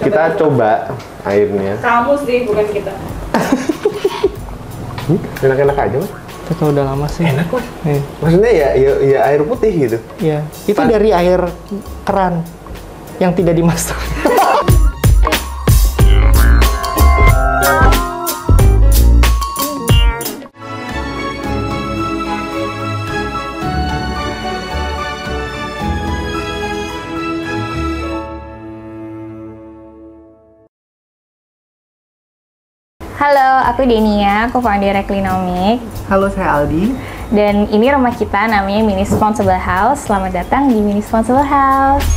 Kita coba airnya. Kamu sih, bukan kita. Enak-enak aja, Mas. Itu udah lama sih. Enak, Mas. Maksudnya ya air putih gitu. Iya. Itu dari air keran yang tidak dimasak. Halo, aku Denia, co-founder Klinomik. Halo, saya Aldi. Dan ini rumah kita namanya Mini Responsible House. Selamat datang di Mini Responsible House.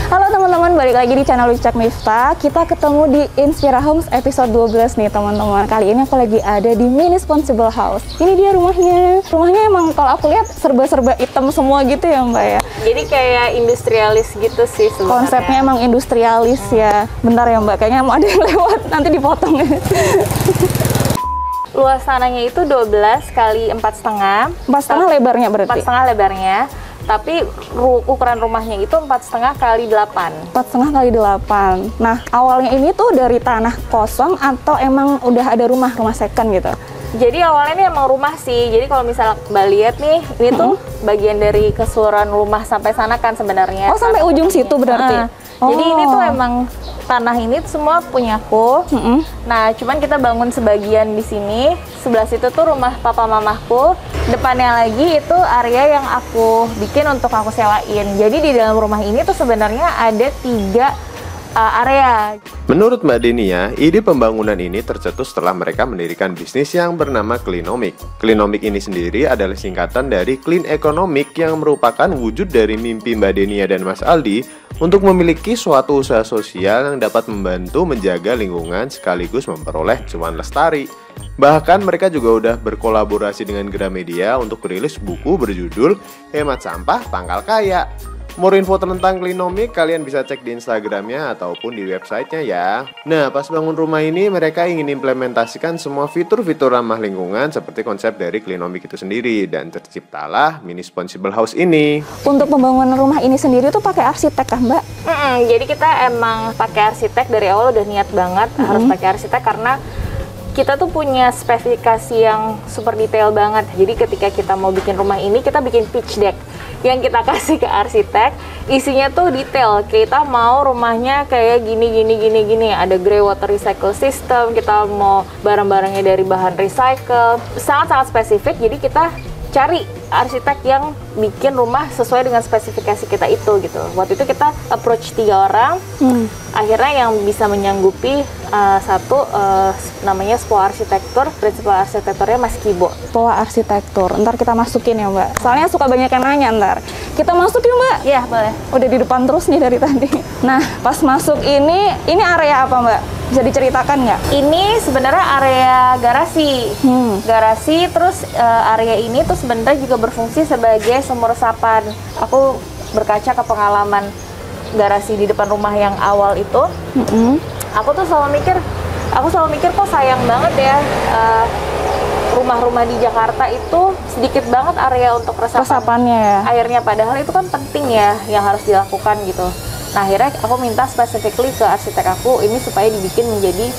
Halo teman-teman, balik lagi di channel Lucak Miftah. Kita ketemu di Inspira Homes episode 12 nih teman-teman. Kali ini aku lagi ada di Mini Responsible House. Ini dia rumahnya. Rumahnya emang kalau aku lihat serba-serba hitam semua gitu ya Mbak ya. Jadi kayak industrialis gitu sih sebenarnya. Konsepnya emang industrialis ya. Bentar ya Mbak, kayaknya mau ada yang lewat, nanti dipotong. Luas tanahnya itu 12 kali 4,5. 4,5 lebarnya berarti? 4,5 lebarnya. Tapi ukuran rumahnya itu 4,5 kali 8. 4,5 kali 8. Nah, awalnya ini tuh dari tanah kosong atau emang udah ada rumah second gitu? Jadi awalnya ini emang rumah sih. Jadi kalau misalnya Mbak lihat nih, ini tuh bagian dari keseluruhan rumah sampai sana kan sebenarnya. Oh, sampai ujung situ berarti? Jadi ini tuh emang tanah ini semua punyaku. Nah, cuman kita bangun sebagian di sini. Sebelah situ tuh rumah papa mamaku. Depannya lagi itu area yang aku bikin untuk aku sewain. Jadi di dalam rumah ini tuh sebenarnya ada 3 area. Menurut Mbak Denia, ide pembangunan ini tercetus setelah mereka mendirikan bisnis yang bernama Klinomik. Klinomik ini sendiri adalah singkatan dari Clean Economic yang merupakan wujud dari mimpi Mbak Denia dan Mas Aldi untuk memiliki suatu usaha sosial yang dapat membantu menjaga lingkungan sekaligus memperoleh cuan lestari. Bahkan mereka juga udah berkolaborasi dengan Gramedia untuk rilis buku berjudul Hemat Sampah Pangkal Kaya. More info tentang Klinomik kalian bisa cek di Instagramnya ataupun di websitenya ya. Nah, pas bangun rumah ini mereka ingin implementasikan semua fitur-fitur ramah lingkungan seperti konsep dari Klinomik itu sendiri, dan terciptalah Mini Responsible House ini. Untuk pembangunan rumah ini sendiri tuh pakai arsitek kah Mbak? Jadi kita emang pakai arsitek dari awal, udah niat banget harus pakai arsitek karena kita tuh punya spesifikasi yang super detail banget. Jadi ketika kita mau bikin rumah ini, kita bikin pitch deck yang kita kasih ke arsitek, isinya tuh detail. Kita mau rumahnya kayak gini. Ada grey water recycle system, kita mau barang-barangnya dari bahan recycle. Sangat-sangat spesifik, jadi kita cari arsitek yang bikin rumah sesuai dengan spesifikasi kita itu gitu. Waktu itu kita approach 3 orang, akhirnya yang bisa menyanggupi namanya SPOA Arsitektur, prinsipal arsitekturnya Mas Kibo. SPOA Arsitektur, ntar kita masukin ya Mbak. Soalnya suka banyak yang nanya ntar. Kita masuk yuk Mbak? Iya boleh. Udah di depan terus nih dari tadi. Nah, pas masuk ini area apa Mbak? Bisa diceritakan nggak? Ini sebenarnya area garasi. Garasi, terus area ini tuh sebenarnya juga berfungsi sebagai sumur resapan. Aku berkaca ke pengalaman garasi di depan rumah yang awal itu. Aku tuh selalu mikir kok sayang banget ya, rumah-rumah di Jakarta itu sedikit banget area untuk resapannya ya. Airnya, padahal itu kan penting ya yang harus dilakukan gitu. Nah, akhirnya aku minta specifically ke arsitek aku ini supaya dibikin menjadi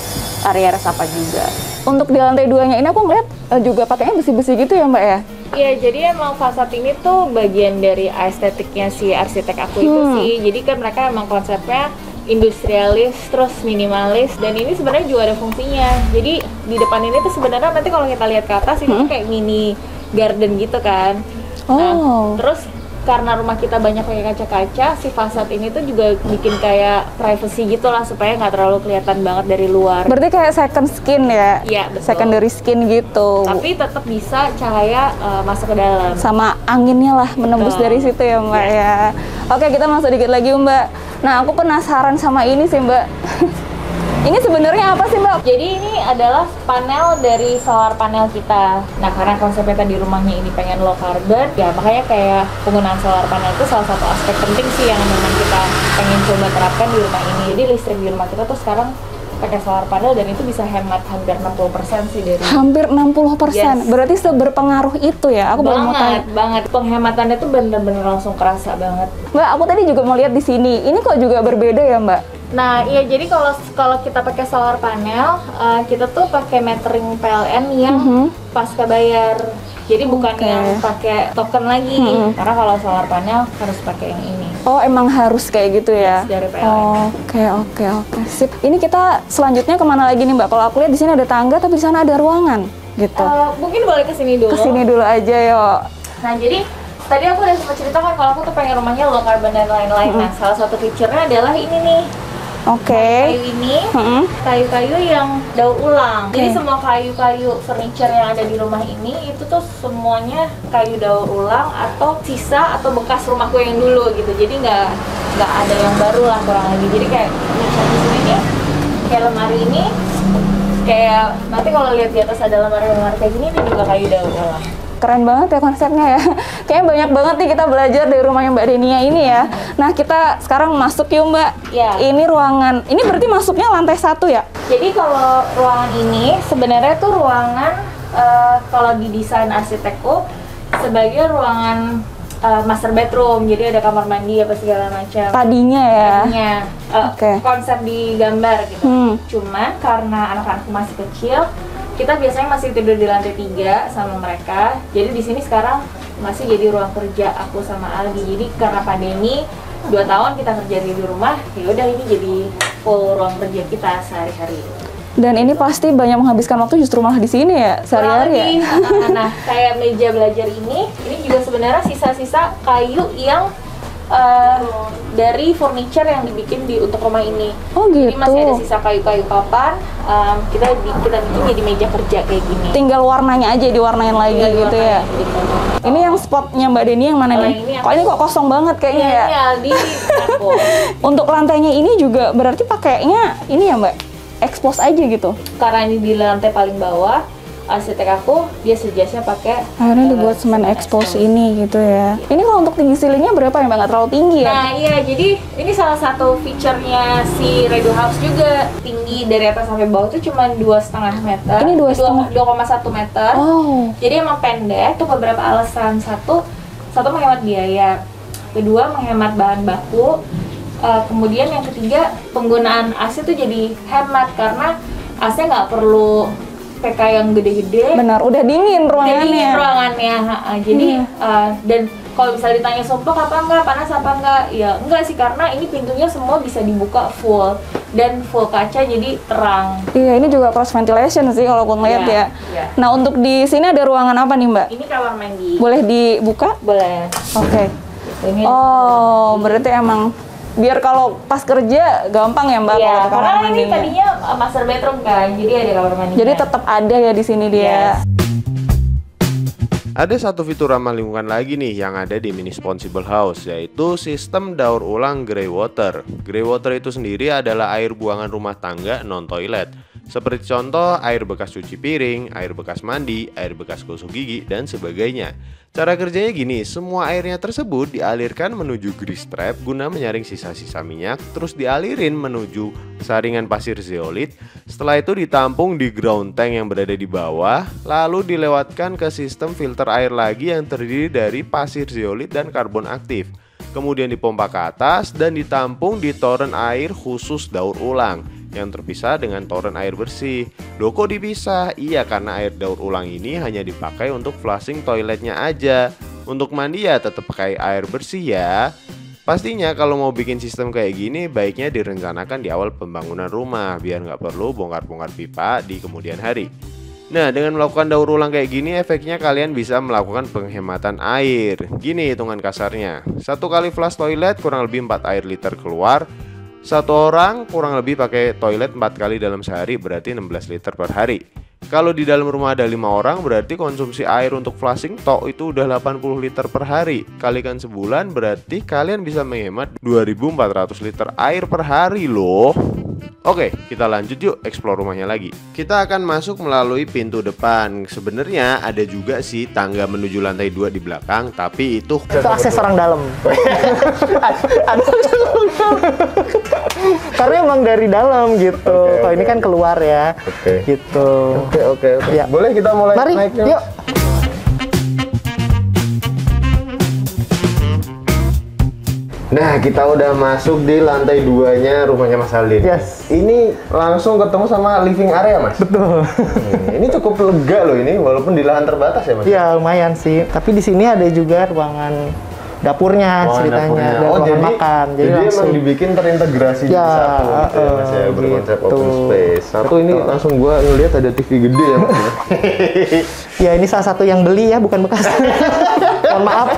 area resapan juga. Untuk di lantai 2-nya ini aku ngeliat juga pakainya besi-besi gitu ya Mbak ya? Iya, jadi emang fasad ini tuh bagian dari estetiknya si arsitek aku itu sih. Jadi kan mereka emang konsepnya industrialis, terus minimalis, dan ini sebenarnya juga ada fungsinya. Jadi di depan ini tuh sebenarnya nanti kalau kita lihat ke atas itu kayak mini garden gitu kan. Nah, terus karena rumah kita banyak pakai kaca-kaca, si fasad ini tuh juga bikin kayak privacy gitu lah supaya nggak terlalu kelihatan banget dari luar. Berarti kayak second skin ya? Iya, betul. Secondary skin gitu. Tapi tetap bisa cahaya masuk ke dalam. Sama anginnya lah menembus dari situ ya Mbak ya. Oke, kita masuk dikit lagi Mbak. Nah, aku penasaran sama ini sih Mbak. Ini sebenarnya apa sih Mbak? Jadi ini adalah panel dari solar panel kita. Nah, karena konsepnya tadi rumahnya ini pengen low carbon, ya makanya kayak penggunaan solar panel itu salah satu aspek penting sih yang memang kita pengen coba terapkan di rumah ini. Jadi listrik di rumah kita tuh sekarang pakai solar panel, dan itu bisa hemat hampir 60% sih dari. Hampir 60%. Yes. Berarti seberpengaruh itu ya. Aku baru mau tanya. Banget. Penghematannya tuh bener-bener langsung kerasa banget. Mbak, aku tadi juga mau lihat di sini. Ini kok juga berbeda ya, Mbak? Nah, iya, jadi kalau kita pakai solar panel, kita tuh pakai metering PLN yang pasca bayar. Jadi bukan yang pakai token lagi. Karena kalau solar panel harus pakai yang ini. Oh, emang harus kayak gitu ya? Yes, dari PLN. Oke. Sip. Ini kita selanjutnya kemana lagi nih, Mbak? Kalau aku lihat di sini ada tangga, tapi di sana ada ruangan, gitu. Mungkin boleh kesini dulu. Kesini dulu aja, yuk. Nah, jadi tadi aku udah sempat ceritakan kalau aku tuh pengen rumahnya low carbon dan lain-lain. Nah, salah satu feature-nya adalah ini nih. Kayu ini, kayu-kayu yang daur ulang. Jadi semua kayu-kayu furniture yang ada di rumah ini itu tuh semuanya kayu daur ulang atau sisa atau bekas rumahku yang dulu gitu. Jadi nggak ada yang baru lah kurang lagi. Jadi kayak di sini nih, kayak lemari ini, kayak nanti kalau lihat di atas ada lemari-lemari kayak gini, ini juga kayu daur ulang. Keren banget ya konsepnya ya. Kayaknya banyak banget nih kita belajar dari rumahnya Mbak Denia ini ya. Nah, kita sekarang masuk yuk, Mbak. Ya. Ini ruangan, ini berarti masuknya lantai 1 ya? Jadi kalau ruangan ini sebenarnya tuh ruangan kalau di desain arsitekku sebagai ruangan master bedroom. Jadi ada kamar mandi apa segala macam. Tadinya ya. Konsep di gambar gitu. Cuman karena anak-anakku masih kecil, kita biasanya masih tidur di lantai 3 sama mereka. Jadi di sini sekarang masih jadi ruang kerja aku sama Aldi. Jadi karena pandemi 2 tahun kita kerja di rumah, ya udah ini jadi full ruang kerja kita sehari-hari. Dan ini pasti banyak menghabiskan waktu justru malah di sini ya sehari-hari ya. Nah, kayak meja belajar ini juga sebenarnya sisa-sisa kayu yang dari furniture yang dibikin untuk rumah ini. Oh gitu. Jadi masih ada sisa kayu-kayu papan. Kita bikin jadi meja kerja kayak gini. Tinggal warnanya aja diwarnain lagi gitu ya. Gitu. Ini yang spotnya Mbak Deni yang mana nih? Ini kok kosong banget kayaknya ya. Ini Aldi. Untuk lantainya ini juga berarti pakainya ini ya Mbak? Expose aja gitu. Karena ini di lantai paling bawah. Arsitek aku dia suggestnya pakai akhirnya dibuat semen expose ini gitu ya. Ini kalau untuk tinggi ceilingnya berapa ya Mbak? Nggak terlalu tinggi ya? Nah iya, jadi ini salah satu feature-nya si Redo House juga. Tinggi dari atas sampai bawah itu cuma 2,5 meter. Ini 2,1 meter. Oh. Jadi emang pendek tuh beberapa alasan. Satu menghemat biaya. Kedua menghemat bahan baku. Kemudian yang ketiga penggunaan AC tuh jadi hemat karena AC nggak perlu PK yang gede-gede. Benar, udah dingin ruangannya. Jadi dan kalau bisa ditanya sumpah apa enggak, panas apa enggak, ya enggak sih, karena ini pintunya semua bisa dibuka full dan full kaca jadi terang. Iya, ini juga cross ventilation sih kalau aku ngeliat ya. Nah, untuk di sini ada ruangan apa nih Mbak? Ini kamar mandi. Boleh dibuka? Boleh. Oke. Berarti emang biar kalau pas kerja gampang ya Mbak. Iya, karena ini tadinya master bedroom kan, jadi ada kamar mandi. Jadi tetap ada ya di sini dia. Yes. Ada satu fitur ramah lingkungan lagi nih yang ada di Minisponsible House, yaitu sistem daur ulang grey water. Grey water itu sendiri adalah air buangan rumah tangga non-toilet. Seperti contoh air bekas cuci piring, air bekas mandi, air bekas gosok gigi, dan sebagainya. Cara kerjanya gini, semua airnya tersebut dialirkan menuju grease trap guna menyaring sisa-sisa minyak, terus dialirin menuju saringan pasir zeolit. Setelah itu ditampung di ground tank yang berada di bawah, lalu dilewatkan ke sistem filter air lagi yang terdiri dari pasir zeolit dan karbon aktif. Kemudian dipompa ke atas dan ditampung di toren air khusus daur ulang yang terpisah dengan toren air bersih. Loh kok dipisah? Iya, karena air daur ulang ini hanya dipakai untuk flushing toiletnya aja. Untuk mandi ya tetap pakai air bersih ya. Pastinya kalau mau bikin sistem kayak gini baiknya direncanakan di awal pembangunan rumah biar nggak perlu bongkar-bongkar pipa di kemudian hari. Nah, dengan melakukan daur ulang kayak gini, efeknya kalian bisa melakukan penghematan air. Gini hitungan kasarnya, 1 kali flush toilet kurang lebih 4 air liter keluar. 1 orang kurang lebih pakai toilet 4 kali dalam sehari, berarti 16 liter per hari. Kalau di dalam rumah ada 5 orang, berarti konsumsi air untuk flushing tok itu udah 80 liter per hari. Kalikan sebulan, berarti kalian bisa menghemat 2.400 liter air per hari loh. Oke, kita lanjut yuk explore rumahnya lagi. Kita akan masuk melalui pintu depan. Sebenarnya ada juga sih tangga menuju lantai 2 di belakang, tapi itu akses orang dalam. Karena emang dari dalam gitu. Kalau ini kan keluar ya. Gitu. Oke. Ya. Boleh kita mulai Mari, naiknya? yuk. Nah, kita udah masuk di lantai 2-nya rumahnya Mas Aldin. Yes. Ini langsung ketemu sama living area, Mas. Betul. Ini cukup lega loh ini, walaupun di lahan terbatas ya, Mas. Ya lumayan sih. Tapi di sini ada juga ruangan dapurnya ceritanya, dapurnya. dan ruangan makan. Jadi langsung emang dibikin terintegrasi Ya, di satu, gitu ya, Mas ya, berkonsep gitu. open space. Satu ini langsung gua ngelihat ada TV gede ya, Mas. Ya ini salah satu yang beli ya, bukan bekas. Mohon maaf,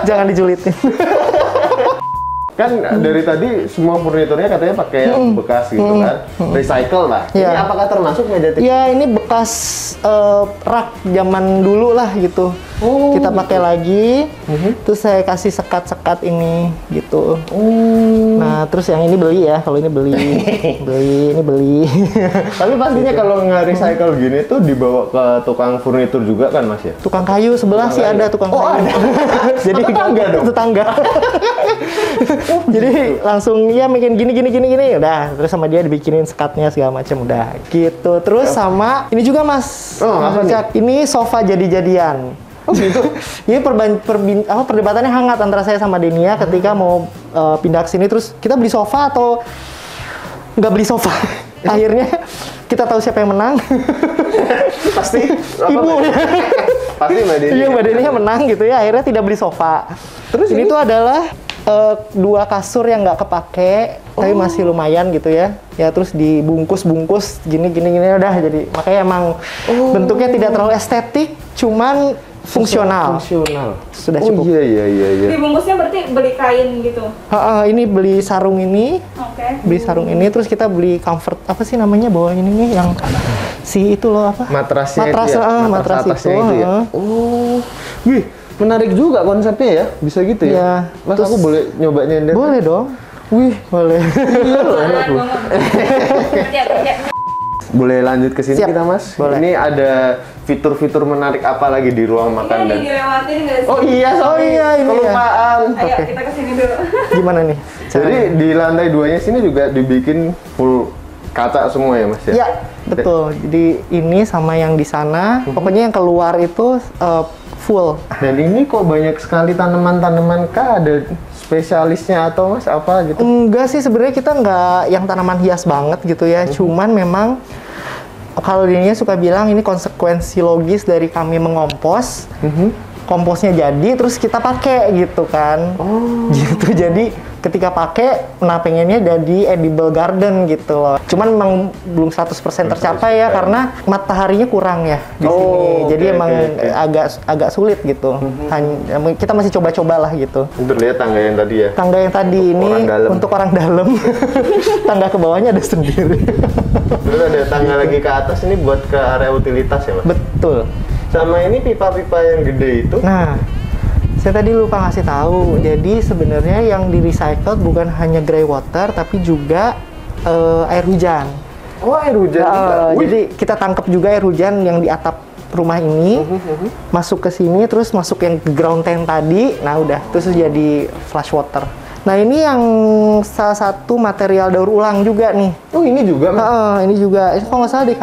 jangan dijulitin. Kan dari tadi semua furniturnya katanya pakai yang bekas gitu kan, recycle lah. Ya. Ini apakah termasuk meja TV? Ya ini bekas rak zaman dulu lah gitu. Kita pakai lagi, terus saya kasih sekat-sekat ini gitu. Nah terus yang ini beli ya, kalau ini beli, ini beli. Tapi pastinya kalau nge-recycle gini tuh dibawa ke tukang furnitur juga kan, Mas ya? Tukang kayu sebelah sih ada tukang kayu. ada. Jadi Tetangga dong? Tetangga. Jadi langsung ya bikin gini udah, terus sama dia dibikinin sekatnya segala macam udah gitu. Terus sama ini juga Mas, apa nih? ini sofa jadi-jadian. Oh gitu? Ini perdebatannya hangat antara saya sama Denia ketika mau pindah ke sini. Terus kita beli sofa atau nggak beli sofa? Akhirnya kita tahu siapa yang menang. Pasti Ibu. Pasti Mbak Deni. Iya, Mbak Denia menang gitu ya. Akhirnya tidak beli sofa. Terus ini tuh adalah dua kasur yang nggak kepake, tapi masih lumayan gitu ya. Ya terus dibungkus-bungkus gini udah. Jadi makanya emang bentuknya tidak terlalu estetik, cuman fungsional. Sudah cukup. Oh iya. Dibungkusnya berarti beli kain gitu. Ini beli sarung ini. Oke. Beli sarung ini, terus kita beli comfort apa sih namanya bawahnya ini yang si itu loh apa? Matrasnya matras, itu ya? matras atasnya itu. ya? Oh, wih, menarik juga konsepnya ya, bisa gitu ya? Ya, Mas, terus- aku boleh nyoba nyender? Boleh dong. Wih, boleh. Iya loh, enak loh. Kerja. Boleh lanjut ke sini Siap, kita, Mas? boleh. Ini ada fitur-fitur menarik apa lagi di ruang makan dan... dilewatin nggak sih? Oh iya, sorry. iya, ini ya. Kelupaan. Ayo oke. kita kesini dulu. Gimana nih? Jadi di lantai 2-nya sini juga dibikin full kaca semua ya, Mas ya? Ya, betul. Jadi ini sama yang di sana, pokoknya yang keluar itu full. Dan ini kok banyak sekali tanaman-tanaman kah? Ada spesialisnya atau Mas apa gitu? Enggak sih, sebenarnya kita nggak yang tanaman hias banget gitu ya. Cuman memang kalau dirinya suka bilang ini konsekuensi logis dari kami mengompos. Komposnya jadi, terus kita pakai gitu kan. Gitu, jadi ketika pakai, nah pengennya jadi edible garden gitu loh. Cuman memang belum 100% tercapai ya, karena mataharinya kurang ya di sini. Jadi emang agak sulit gitu. Kita masih coba-coba lah gitu. Untuk lihat tangga yang tadi ya? Tangga yang tadi ini orang dalam. untuk orang dalam. Tangga ke bawahnya ada sendiri. Terus ada tangga lagi ke atas, ini buat ke area utilitas ya, Mas? Betul. Sama ini pipa-pipa yang gede itu? Nah, saya tadi lupa ngasih tahu. Jadi sebenarnya yang di recycle bukan hanya grey water, tapi juga air hujan. Oh, air hujan juga? Wih. Jadi kita tangkap juga air hujan yang di atap rumah ini, masuk ke sini, terus masuk yang ground tank tadi. Nah udah, terus jadi flash water. Nah ini yang salah satu material daur ulang juga nih. Oh, ini juga, Mas? Ini juga, ini kalau nggak salah di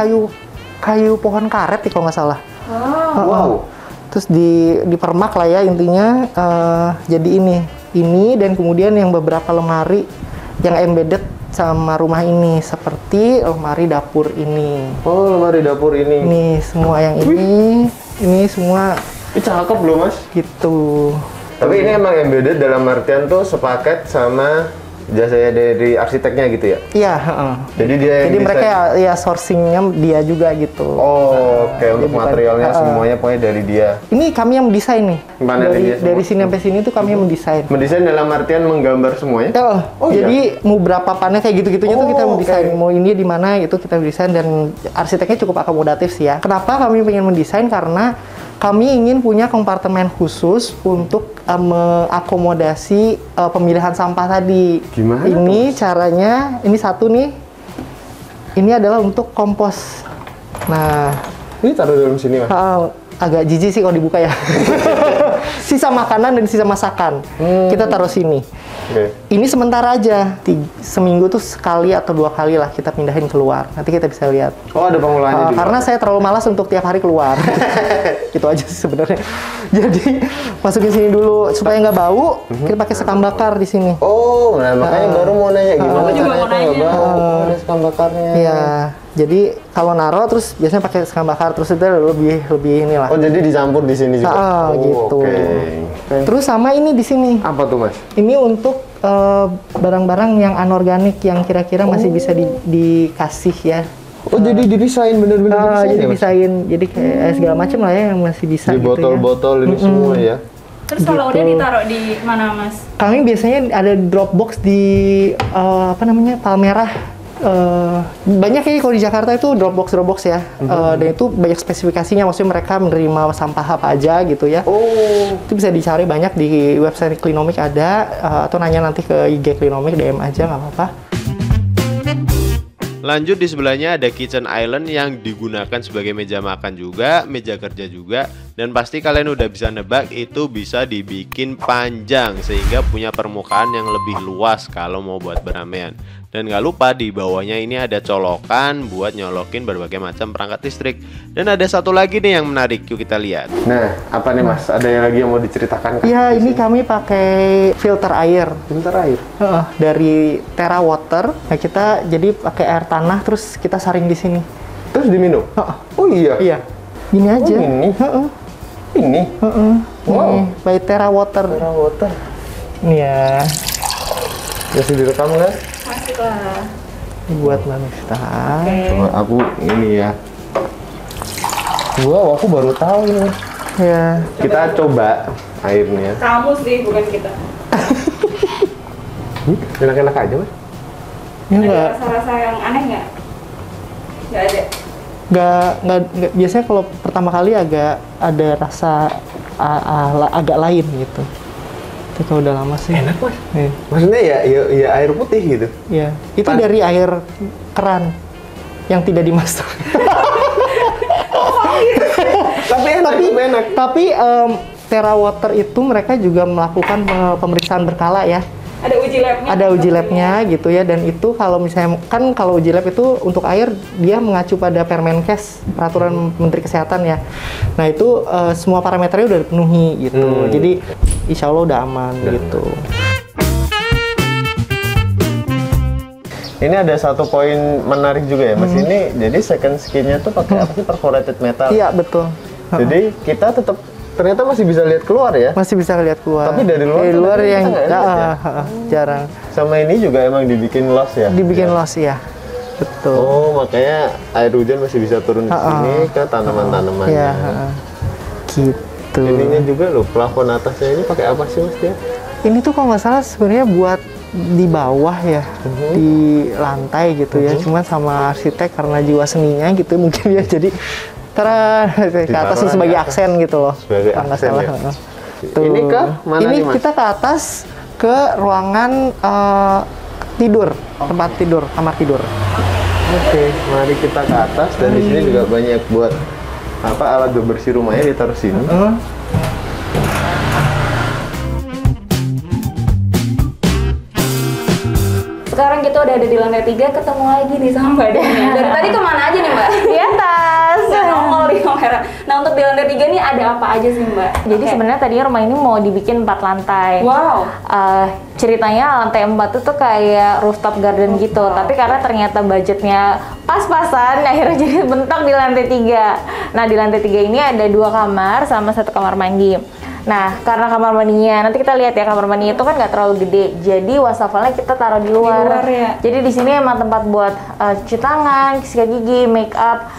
kayu pohon karet nih kalau nggak salah. Wow. Terus dipermak lah ya intinya. Jadi ini dan kemudian yang beberapa lemari yang embedded sama rumah ini, seperti lemari dapur ini. Oh, lemari dapur ini. Ini semua yang ini semua Ini cakep loh, Mas. gitu. Tapi ini emang embedded dalam artian tuh sepaket sama jasanya dari arsiteknya gitu ya? Iya. Jadi dia yang Jadi desain. mereka ya sourcingnya dia juga gitu. Oh, oke. Jadi Untuk bukan- materialnya semuanya pokoknya dari dia. Ini kami yang mendesain nih. Mana dia semua? Dari sini sampai sini tuh kami yang mendesain. Mendesain dalam artian menggambar semuanya? Oh, iya? jadi mau berapa panel kayak gitu-gitunya tuh kita Oh, mendesain. oke. Mau ini di mana itu kita desain, dan arsiteknya cukup akomodatif sih ya. Kenapa kami pengen mendesain? Karena kami ingin punya kompartemen khusus untuk mengakomodasi pemilihan sampah tadi. Gimana Ini caranya, ini satu nih Ini adalah untuk kompos. Nah, Ini taruh dalam sini, Mas. agak jijik sih kalau dibuka ya. Sisa makanan dan sisa masakan. Kita taruh sini. Oke. Ini sementara aja. Seminggu tuh sekali atau 2 kali lah kita pindahin keluar. Nanti kita bisa lihat. Oh, ada pengolahannya juga. Karena saya terlalu malas untuk tiap hari keluar. Gitu aja sih sebenarnya. Jadi masukin sini dulu supaya nggak bau. Kita pakai sekam bakar di sini. Oh, nah makanya baru mau nanya gimana juga mau caranya tuh nggak nanya. bau. Ada sekam bakarnya. Iya. Jadi kalau naro terus biasanya pakai sekam bakar terus itu lebih inilah. Oh, jadi dicampur di sini juga. Gitu. Oke. Terus sama ini di sini. Apa tuh, Mas? Ini untuk barang-barang yang anorganik yang kira-kira masih bisa dikasih ya. Oh, jadi dipisahin bener-bener dipisahin Jadi ya, Mas? dipisahin. Jadi kayak segala macam lah ya yang masih bisa Di gitu botol-botol ini semua ya. Terus kalau Gitu. udah ditaruh di mana, Mas? Kami biasanya ada Dropbox di Palmerah. Banyak ya kalau di Jakarta itu Dropbox ya. Dan itu banyak spesifikasinya, maksudnya mereka menerima sampah apa aja gitu ya. Oh. Itu bisa dicari banyak di website Clinomic ada, atau nanya nanti ke IG Clinomic, DM aja nggak apa-apa. Lanjut di sebelahnya ada kitchen island yang digunakan sebagai meja makan juga, meja kerja juga, dan pasti kalian udah bisa nebak itu bisa dibikin panjang sehingga punya permukaan yang lebih luas kalau mau buat beramaian. Dan gak lupa di bawahnya ini ada colokan buat nyolokin berbagai macam perangkat listrik. Dan ada satu lagi nih yang menarik, yuk kita lihat. Nah, apa nih Mas? Ada yang lagi yang mau diceritakan? Iya, ini kami pakai filter air. Filter air? Dari Terra Water. Nah, kita jadi pakai air tanah terus kita saring di sini. Terus diminum? Oh iya? Iya. Gini aja. Ini? Ini? Nih, Wow. by Terra Water. Terra Water. Iya. Masih direkam nggak? Masih lah. Buat Manista. Coba aku ini ya. Wow, aku baru tahu ini. Ya. Kita coba airnya. Kamu sih, bukan kita. Enak-enak aja, Mas. Ini Ada enggak rasa-rasa yang aneh nggak? Nggak ada. nggak biasanya kalau pertama kali agak ada rasa agak lain gitu. Tapi kalau udah lama sih Enak, Mas. Iya. Maksudnya ya air putih gitu. Iya. Itu dari air keran yang tidak dimasak. Tapi enak. Tapi Terra Water itu mereka juga melakukan pemeriksaan berkala ya. Ada uji labnya. Ada uji labnya gitu ya, dan itu kalau misalnya kan kalau uji lab itu untuk air dia mengacu pada Permenkes, peraturan Menteri Kesehatan ya. Nah itu semua parameternya udah dipenuhi gitu. Jadi insya Allah udah aman gitu. Ini ada satu poin menarik juga ya, Mas. Ini jadi second skin-nya tuh pakai apa sih? Perforated metal. Iya betul. Jadi kita tetap ternyata masih bisa lihat keluar ya. Masih bisa lihat keluar. Tapi dari luar Dari tuh luar kita yang nggak lihat ya? jarang. Sama ini juga emang dibikin loss ya. Dibikin loss ya. Betul. Oh, makanya air hujan masih bisa turun ke sini ke tanaman-tanamannya. Iya. Gitu. Ininya juga loh, plafon atasnya ini pakai apa sih, Mas dia? Ini tuh kalau nggak salah sebenarnya buat di bawah ya, di lantai gitu ya. Cuman sama arsitek karena jiwa seninya gitu mungkin ya, jadi ke atas Ditaruh sebagai di atas. aksen gitu loh. Sebagai Kalau nggak aksen salah. ya. Tuh. Ini ke mana Ini nih, Mas? kita ke atas ke ruangan tidur, tempat tidur, kamar tidur. Oke, mari kita ke atas dan di sini juga banyak buat apa alat bebersih rumahnya ditaruh sini. Sekarang kita udah ada di lantai 3, ketemu lagi nih sama Mbak Dania. Dari tadi kemana aja nih Mbak? Di atas. Nggak nongol di kamera. Nah untuk di lantai 3 nih ada apa aja sih Mbak? Jadi sebenarnya tadinya rumah ini mau dibikin 4 lantai. Wow. Ceritanya lantai 4 itu tuh kayak rooftop garden gitu. Tapi karena ternyata budgetnya pas-pasan, akhirnya jadi bentok di lantai 3. Nah di lantai 3 ini ada 2 kamar sama 1 kamar mandi. Nah, karena kamar mandinya, nanti kita lihat ya, kamar mandinya itu kan nggak terlalu gede, jadi wastafelnya kita taruh di luar. Di luar ya? Jadi di sini emang tempat buat cuci tangan, sikat gigi, make up,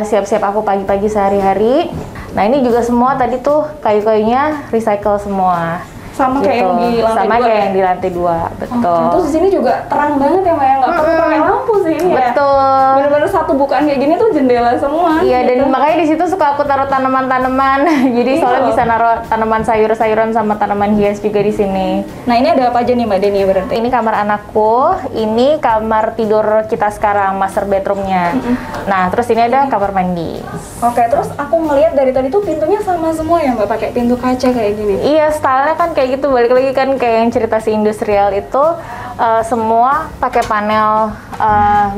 siap-siap aku pagi-pagi sehari-hari. Nah, ini juga semua tadi tuh kayu-kayunya recycle semua. Sama gitu. kayak yang di lantai Sama 2 kayak ya? yang di lantai 2, betul. Terus di sini juga terang banget ya Mbak, nggak perlu pakai lampu sih ini ya. Betul. Bener-bener satu bukaan kayak gini tuh jendela semua. Iya, gitu. dan makanya di situ suka aku taruh tanaman-tanaman. Jadi Iya. soalnya bisa naruh tanaman sayur-sayuran sama tanaman hias juga di sini. Nah ini ada apa aja nih Mbak Denia berarti? Ini kamar anakku, ini kamar tidur kita sekarang, master bedroomnya. Nah, terus ini ada kamar mandi. Oke, terus aku ngelihat dari tadi tuh pintunya sama semua ya Mbak, pakai pintu kaca kayak gini. Iya, stylenya kan kayak gitu. Balik lagi kan kayak yang cerita si industrial itu, semua pakai panel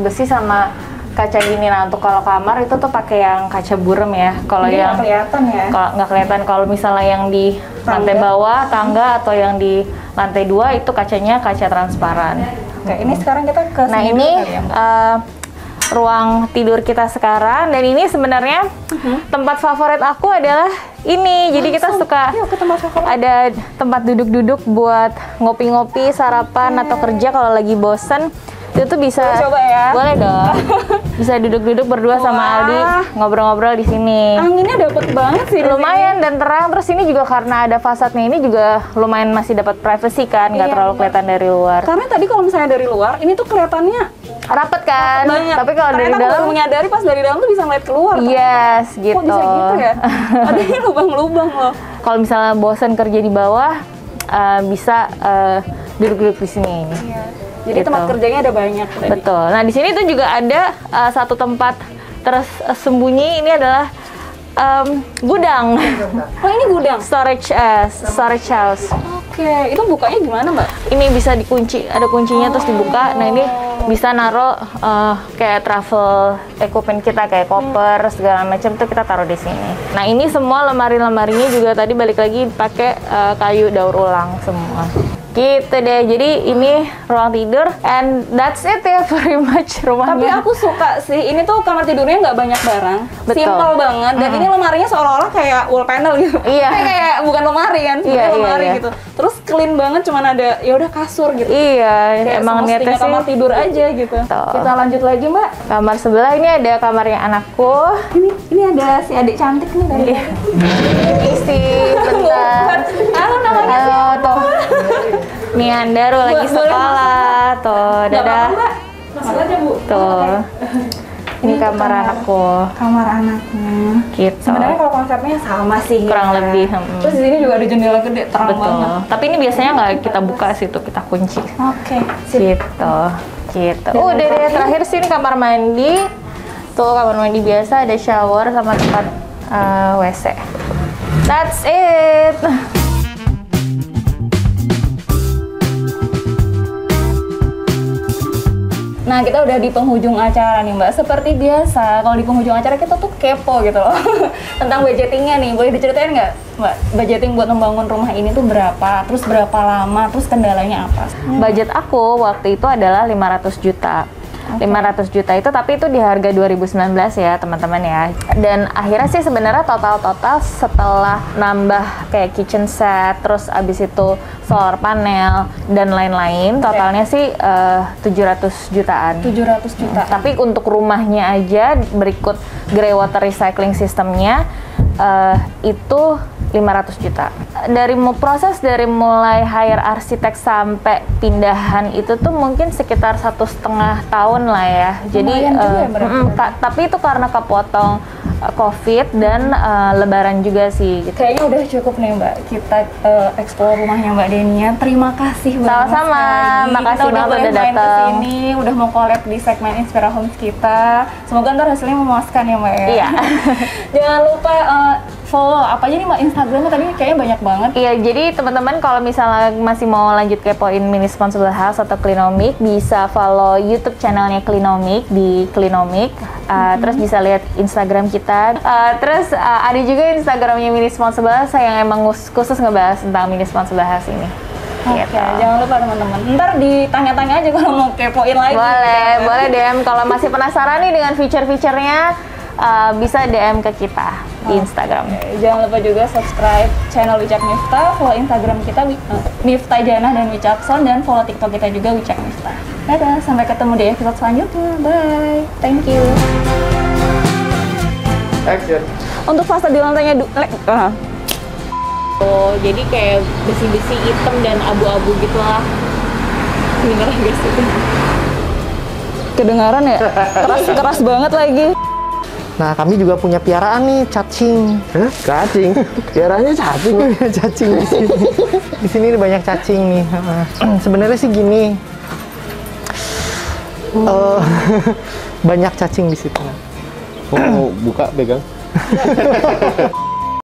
besi sama kaca gini. Nah, untuk kalau kamar itu tuh pakai yang kaca burem ya. Kalau Jadi yang nggak kelihatan ya. kalau nggak kelihatan, kalau misalnya yang di lantai Tangga. bawah tangga atau yang di lantai 2 itu kacanya kaca transparan. Oke, ini sekarang kita ke Nah, sini ini dulu kali ya, Mbak. ruang tidur kita sekarang, dan ini sebenarnya tempat favorit aku adalah ini. Jadi kita suka Yuk ke tempat favorit. ada tempat duduk-duduk buat ngopi-ngopi, sarapan atau kerja kalau lagi bosen. Itu tuh bisa Boleh coba ya? Boleh dong. Bisa duduk-duduk berdua sama Wah. Aldi, ngobrol-ngobrol di sini. Anginnya dapet banget sih. di Lumayan dan terang. Terus ini juga karena ada fasadnya, ini juga lumayan masih dapat privacy kan, nggak Iya, terlalu benar. kelihatan dari luar. sini. Karena tadi kalau misalnya dari luar, ini tuh kelihatannya Rapet kan? banget. Tapi kalau dari Ternyata aku dalam, baru menyadari pas dari dalam tuh bisa ngeliat keluar. yes gitu. Kok bisa gitu ya? Ada ini lubang-lubang loh. Kalau misalnya bosan kerja di bawah, bisa duduk-duduk di sini. Iya. Jadi Gitu. tempat kerjanya ada banyak tadi. Betul. Nah, di sini tuh juga ada satu tempat tersembunyi. Ini adalah gudang, Oh ini gudang. storage house. Oke, itu bukanya gimana Mbak? Ini bisa dikunci, ada kuncinya terus dibuka. Nah, ini bisa naruh kayak travel equipment kita, kayak koper segala macam tuh kita taruh di sini. Nah, ini semua lemari-lemarinya juga tadi balik lagi pakai kayu daur ulang semua. Gitu deh. Jadi ini ruang tidur, and that's it ya, very much Tapi rumahnya. aku suka sih, ini tuh kamar tidurnya nggak banyak barang, Betul. simple banget, dan ini lemarinya seolah-olah kayak wall panel gitu. Iya. kayak bukan lemari kan, sebenarnya Iya, lemari iya. gitu. Terus clean banget, cuman ada ya udah kasur gitu. Iya, Kayak emang semestinya niatnya sih kamar tidur aja gitu. Betul. Kita lanjut lagi Mbak. kamar sebelah. Ini ada kamarnya anakku. Ini ada si adik cantik nih dari Iya. Isi, bentar. Halo namanya Halo, tuh. Nih Andaru lagi Boleh sekolah, tuh. Nggak Dadah. apa-apa Mbak, masuk aja Bu. Tuh. Ini kamar anakku. Kamar anaknya. Gitu. Sebenarnya kalau konsepnya sama sih. Kurang ya. lebih, Terus di sini juga ada jendela gede, terang Betul. banget. Tapi ini biasanya nggak kita buka sih, tuh kita kunci. Oke, sip. Gitu. Gitu. Udah deh, terakhir sih ini kamar mandi. Tuh kamar mandi biasa, ada shower sama tempat WC. That's it. Nah, kita udah di penghujung acara nih, Mbak. Seperti biasa, kalau di penghujung acara kita tuh kepo gitu loh. Tentang budgetingnya nih, boleh diceritain nggak, Mbak? Budgeting buat membangun rumah ini tuh berapa? Terus berapa lama? Terus kendalanya apa? Budget aku waktu itu adalah 500 juta. 500 juta itu, tapi itu di harga 2019 ya teman-teman ya. Dan akhirnya sih sebenarnya total setelah nambah kayak kitchen set, terus abis itu solar panel dan lain-lain, totalnya sih 700 jutaan. 700 juta. Tapi untuk rumahnya aja berikut grey water recycling systemnya itu 500 juta. Proses dari mulai hire arsitek sampai pindahan itu tuh mungkin sekitar 1,5 tahun lah ya. Jadi Lumayan juga ya berarti. tapi itu karena kepotong COVID dan Lebaran juga sih. Gitu. Kayaknya udah cukup nih, Mbak. Kita explore rumahnya Mbak Denia. Terima kasih banget. Sama-sama. sekali. Makasih Kita udah banget boleh udah main datang. kesini, udah mau collab di segmen Inspira Homes kita. Semoga ntar hasilnya memuaskan ya, Mbak ya. Iya. Jangan lupa follow apa aja nih Mbak Instagramnya, tadi kayaknya banyak banget. Iya, jadi teman-teman kalau misalnya masih mau lanjut kepoin Mini Responsible House atau Clinomic, bisa follow YouTube channelnya Clinomic di Clinomic. Terus bisa lihat Instagram kita. Terus ada juga Instagramnya Mini Responsible House yang emang khusus ngebahas tentang Mini Responsible House ini. Oke, Gitu. jangan lupa teman-teman. Ntar ditanya-tanya aja kalau mau kepoin lagi. Boleh DM. Kalau masih penasaran nih dengan feature-featurenya, bisa DM ke kita di Instagram. Oke, jangan lupa juga subscribe channel Wicak Miftah, follow Instagram kita Miftah Janah dan Wicakson, dan follow TikTok kita juga Wicak Miftah. Dadah, sampai ketemu di episode selanjutnya. Bye. Thank you. Action. Untuk fase di lantainya Oh, jadi kayak besi-besi hitam dan abu-abu gitulah. Beneran gak sih? Kedengaran ya? Keras banget lagi. Nah, kami juga punya piaraan nih, cacing. Hah? Cacing? Piaranya cacing? Cacing di sini. Di sini banyak cacing nih. Sebenarnya sih gini. Banyak cacing di situ. Oh, buka, pegang.